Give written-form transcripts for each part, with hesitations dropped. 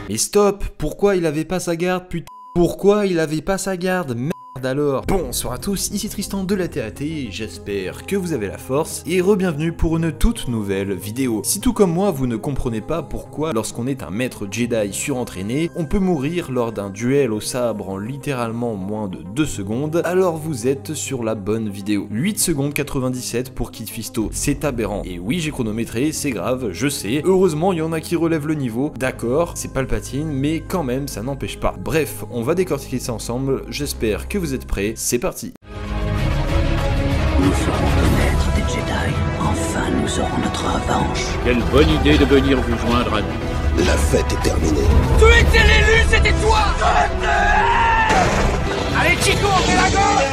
Mais stop, pourquoi il avait pas sa garde, putain? Pourquoi il avait pas sa garde? Merde alors. Bonsoir à tous, ici Tristan de la TAT, j'espère que vous avez la force, et re-bienvenue pour une toute nouvelle vidéo. Si tout comme moi vous ne comprenez pas pourquoi lorsqu'on est un maître Jedi surentraîné, on peut mourir lors d'un duel au sabre en littéralement moins de 2 secondes, alors vous êtes sur la bonne vidéo. 8 secondes 97 pour Kit Fisto, c'est aberrant. Et oui j'ai chronométré, c'est grave, je sais, heureusement il y en a qui relèvent le niveau, d'accord, c'est Palpatine, mais quand même ça n'empêche pas. Bref, on va décortiquer ça ensemble, j'espère que vous êtes prêts, c'est parti. Nous serons les maîtres des Jedi. Enfin, nous aurons notre revanche. Quelle bonne idée de venir vous joindre à nous. La fête est terminée. Tu étais l'élu, c'était toi. Allez Chico, on fait la gauche.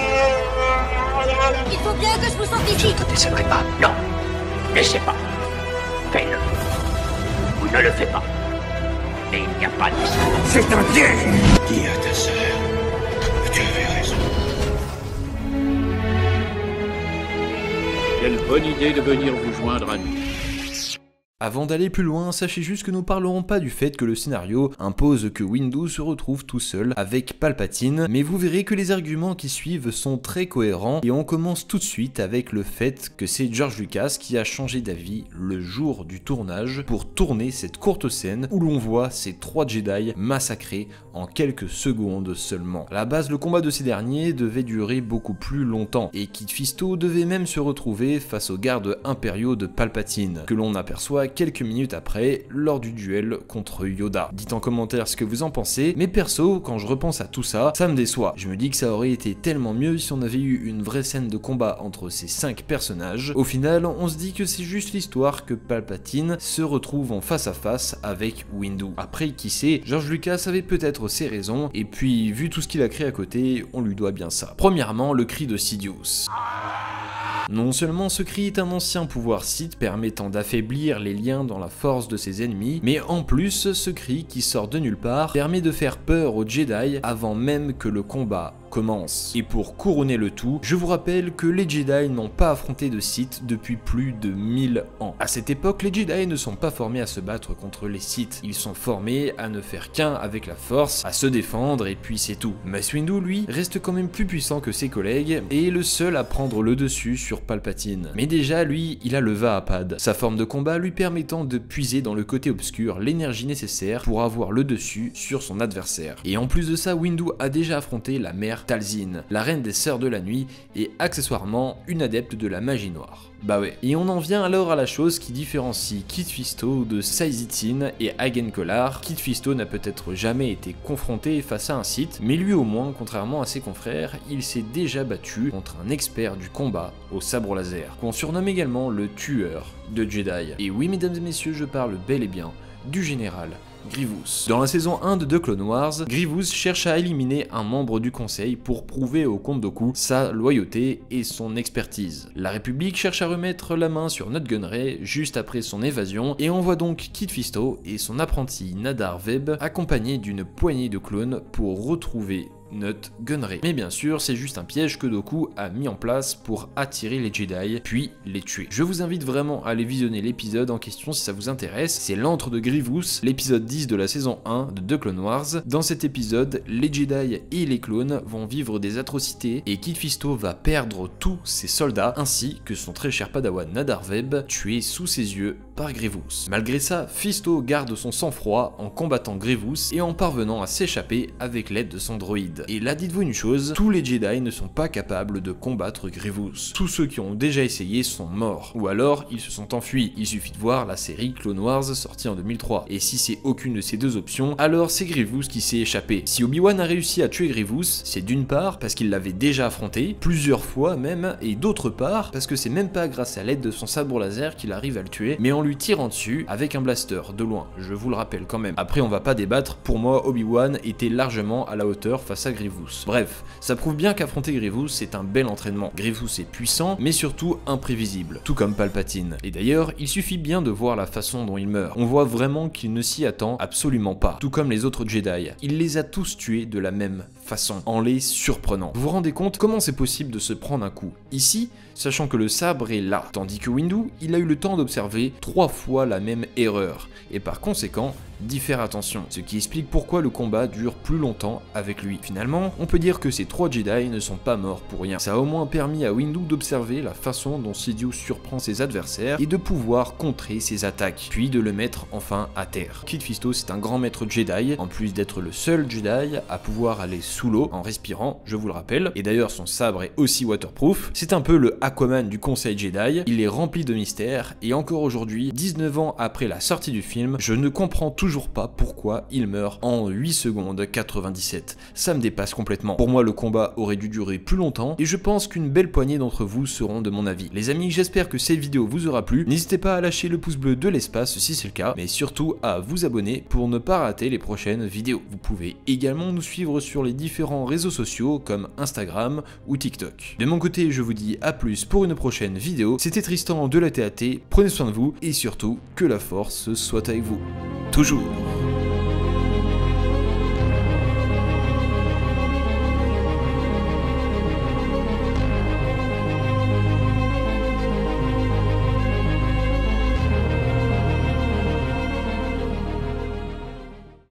Il faut bien que je vous sente ici. Je ne te décevrai pas. Non. Laissez pas. Fais-le. Ou ne le fais pas. Et il n'y a pas de... C'est un piège. Dis à ta sœur que tu avais raison. Quelle bonne idée de venir vous joindre à nous. Avant d'aller plus loin, sachez juste que nous parlerons pas du fait que le scénario impose que Windu se retrouve tout seul avec Palpatine, mais vous verrez que les arguments qui suivent sont très cohérents et on commence tout de suite avec le fait que c'est George Lucas qui a changé d'avis le jour du tournage pour tourner cette courte scène où l'on voit ces 3 Jedi massacrés en quelques secondes seulement. À la base, le combat de ces derniers devait durer beaucoup plus longtemps et Kit Fisto devait même se retrouver face aux gardes impériaux de Palpatine, que l'on aperçoit quelques minutes après lors du duel contre Yoda. Dites en commentaire ce que vous en pensez, mais perso, quand je repense à tout ça, ça me déçoit. Je me dis que ça aurait été tellement mieux si on avait eu une vraie scène de combat entre ces 5 personnages. Au final, on se dit que c'est juste l'histoire que Palpatine se retrouve en face à face avec Windu. Après, qui sait, George Lucas avait peut-être ses raisons, et puis vu tout ce qu'il a créé à côté, on lui doit bien ça. Premièrement, le cri de Sidious. Non seulement ce cri est un ancien pouvoir Sith permettant d'affaiblir les liens dans la force de ses ennemis, mais en plus, ce cri qui sort de nulle part permet de faire peur aux Jedi avant même que le combat commence. Et pour couronner le tout, je vous rappelle que les Jedi n'ont pas affronté de Sith depuis plus de 1000 ans. À cette époque, les Jedi ne sont pas formés à se battre contre les Sith, ils sont formés à ne faire qu'un avec la force, à se défendre et puis c'est tout. Mace Windu, lui, reste quand même plus puissant que ses collègues et est le seul à prendre le dessus sur Palpatine. Mais déjà, lui, il a le Va-Apad, sa forme de combat lui permettant de puiser dans le côté obscur l'énergie nécessaire pour avoir le dessus sur son adversaire. Et en plus de ça, Windu a déjà affronté la mère Talzin, la reine des Sœurs de la Nuit et accessoirement une adepte de la magie noire. Bah ouais. Et on en vient alors à la chose qui différencie Kit Fisto de Saizitin et Agen Kolar. Kit Fisto n'a peut-être jamais été confronté face à un Sith, mais lui au moins, contrairement à ses confrères, il s'est déjà battu contre un expert du combat au sabre laser, qu'on surnomme également le tueur de Jedi. Et oui mesdames et messieurs, je parle bel et bien du général Grievous. Dans la saison 1 de The Clone Wars, Grievous cherche à éliminer un membre du conseil pour prouver au Comte Dooku sa loyauté et son expertise. La République cherche à remettre la main sur Nut Gunray juste après son évasion et on voit donc Kit Fisto et son apprenti Nadar Veb accompagnés d'une poignée de clones pour retrouver Nut Gunray. Mais bien sûr, c'est juste un piège que Dooku a mis en place pour attirer les Jedi, puis les tuer. Je vous invite vraiment à aller visionner l'épisode en question si ça vous intéresse. C'est l'antre de Grievous, l'épisode 10 de la saison 1 de The Clone Wars. Dans cet épisode, les Jedi et les clones vont vivre des atrocités et Kit Fisto va perdre tous ses soldats ainsi que son très cher padawan Nadar Veb, tué sous ses yeux par Grievous. Malgré ça, Fisto garde son sang-froid en combattant Grievous et en parvenant à s'échapper avec l'aide de son droïde. Et là, dites-vous une chose, tous les Jedi ne sont pas capables de combattre Grievous. Tous ceux qui ont déjà essayé sont morts, ou alors ils se sont enfuis. Il suffit de voir la série Clone Wars sortie en 2003. Et si c'est aucune de ces deux options, alors c'est Grievous qui s'est échappé. Si Obi-Wan a réussi à tuer Grievous, c'est d'une part parce qu'il l'avait déjà affronté, plusieurs fois même, et d'autre part parce que c'est même pas grâce à l'aide de son sabre laser qu'il arrive à le tuer, mais en lui tirant dessus avec un blaster, de loin, je vous le rappelle quand même. Après on va pas débattre, pour moi Obi-Wan était largement à la hauteur face à Grievous. Bref, ça prouve bien qu'affronter Grievous c'est un bel entraînement. Grievous est puissant, mais surtout imprévisible, tout comme Palpatine. Et d'ailleurs, il suffit bien de voir la façon dont il meurt. On voit vraiment qu'il ne s'y attend absolument pas, tout comme les autres Jedi. Il les a tous tués de la même façon, en les surprenant. Vous vous rendez compte comment c'est possible de se prendre un coup ici, sachant que le sabre est là, tandis que Windu, il a eu le temps d'observer 3 fois la même erreur, et par conséquent, d'y faire attention, ce qui explique pourquoi le combat dure plus longtemps avec lui. Finalement, on peut dire que ces 3 Jedi ne sont pas morts pour rien. Ça a au moins permis à Windu d'observer la façon dont Sidious surprend ses adversaires et de pouvoir contrer ses attaques, puis de le mettre enfin à terre. Kit Fisto, c'est un grand maître Jedi, en plus d'être le seul Jedi à pouvoir aller sous l'eau en respirant, je vous le rappelle, et d'ailleurs son sabre est aussi waterproof. C'est un peu le Aquaman du Conseil Jedi, il est rempli de mystères, et encore aujourd'hui, 19 ans après la sortie du film, je ne comprends toujours pas pourquoi il meurt en 8 secondes 97. Ça me dépasse complètement. Pour moi, le combat aurait dû durer plus longtemps, et je pense qu'une belle poignée d'entre vous seront de mon avis. Les amis, j'espère que cette vidéo vous aura plu. N'hésitez pas à lâcher le pouce bleu de l'espace si c'est le cas, mais surtout à vous abonner pour ne pas rater les prochaines vidéos. Vous pouvez également nous suivre sur les différents réseaux sociaux comme Instagram ou TikTok. De mon côté, je vous dis à plus pour une prochaine vidéo. C'était Tristan de la TAT, prenez soin de vous et surtout que la force soit avec vous. Toujours.